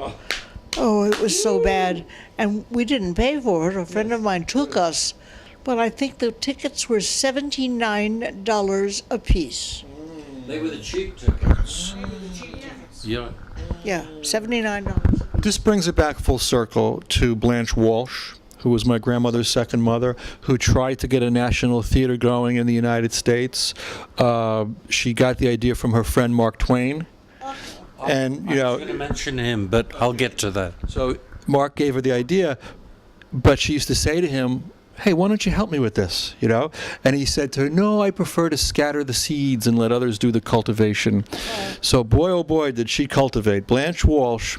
Speaker 2: Oh, it was so bad. And we didn't pay for it. A friend of mine took us. But I think the tickets were $79 a piece.
Speaker 3: They were the cheap tickets. Yeah.
Speaker 2: Yeah, $79.
Speaker 1: This brings it back full circle to Blanche Walsh, who was my grandmother's second mother, who tried to get a national theater going in the United States. She got the idea from her friend Mark Twain. And,
Speaker 3: I was going to mention him, but I'll get to that.
Speaker 1: So Mark gave her the idea, but she used to say to him, hey, why don't you help me with this, And he said to her, no, I prefer to scatter the seeds and let others do the cultivation. So boy, oh boy, did she cultivate. Blanche Walsh,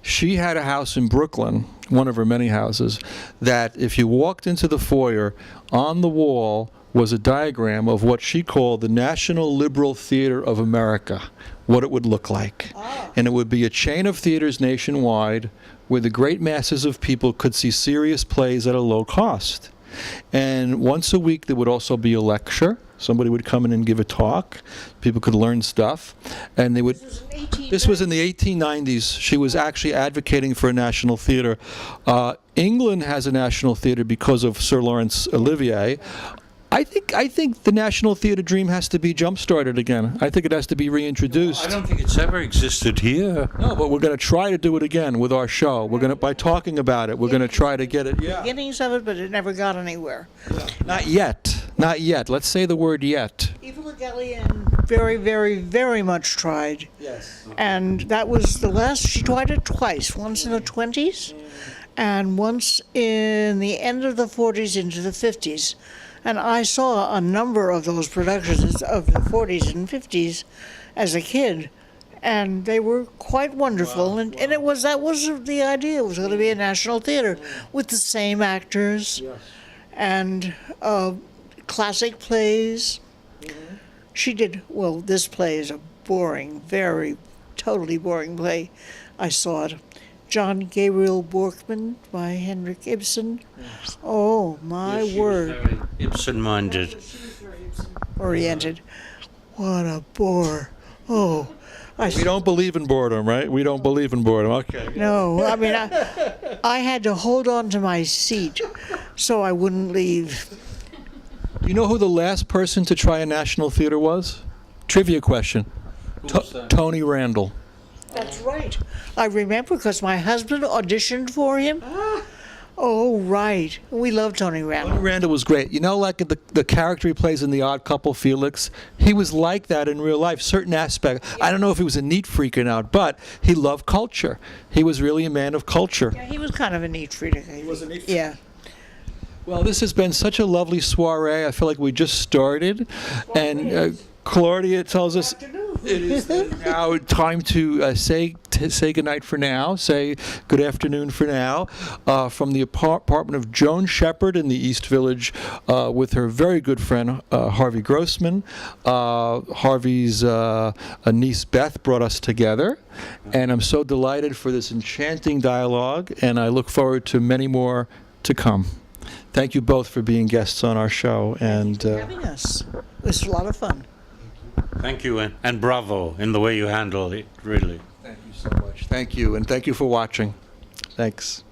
Speaker 1: she had a house in Brooklyn, one of her many houses, that if you walked into the foyer, on the wall was a diagram of what she called the National Liberal Theater of America, what it would look like. And it would be a chain of theaters nationwide where the great masses of people could see serious plays at a low cost. And once a week there would also be a lecture. Somebody would come in and give a talk. People could learn stuff. And they would. This was in the 1890s. She was actually advocating for a national theater. England has a national theater because of Sir Laurence Olivier. I think the National Theater dream has to be jump-started again. I think it has to be reintroduced.
Speaker 3: I don't think it's ever existed here.
Speaker 1: No, but we're going to try to do it again with our show. We're going to, by talking about it, we're going to try to get it. Yeah.
Speaker 2: Beginnings of it, but it never got anywhere.
Speaker 1: Not yet. Not yet. Let's say the word yet.
Speaker 2: Eva Gallienne very, very, very much tried.
Speaker 1: Yes.
Speaker 2: And that was the last, she tried it twice, once in the 20s and once in the end of the 40s into the 50s. And I saw a number of those productions of the 40s and 50s as a kid, and they were quite wonderful. Wow, and that was the idea. It was going to be a national theater with the same actors and classic plays. Mm-hmm. She did, well, this play is a boring, totally boring play. I saw it. John Gabriel Borkman by Henrik Ibsen. Yes. Oh, my word.
Speaker 3: Was very Ibsen-minded.
Speaker 2: She was very Ibsen-oriented. What a bore. Oh.
Speaker 1: We don't believe in boredom, right? We don't believe in boredom. Okay.
Speaker 2: No, I mean, I had to hold on to my seat so I wouldn't leave.
Speaker 1: You know who the last person to try a national theater was? Trivia question. Tony Randall.
Speaker 2: That's right. I remember because my husband auditioned for him. Oh, right. We love Tony Randall.
Speaker 1: Tony Randall was great. You know, like the character he plays in The Odd Couple, Felix, he was like that in real life, certain aspects. Yeah. I don't know if he was a neat freak or not, but he loved culture. He was really a man of culture.
Speaker 2: Yeah, he was kind of a neat freak.
Speaker 1: He was a neat freak.
Speaker 2: Yeah.
Speaker 1: Well, this has been such a lovely soiree. I feel like we just started. And Claudia tells us it is now time to say goodnight for now, say good afternoon for now, from the apartment of Joan Shepherd in the East Village with her very good friend Harvey Grossman. Harvey's niece Beth brought us together, and I'm so delighted for this enchanting dialogue, and I look forward to many more to come. Thank you both for being guests on our show. And
Speaker 2: for having us. It was a lot of fun.
Speaker 3: Thank you, and bravo in the way you handle it, really.
Speaker 1: Thank you so much. Thank you, and thank you for watching. Thanks.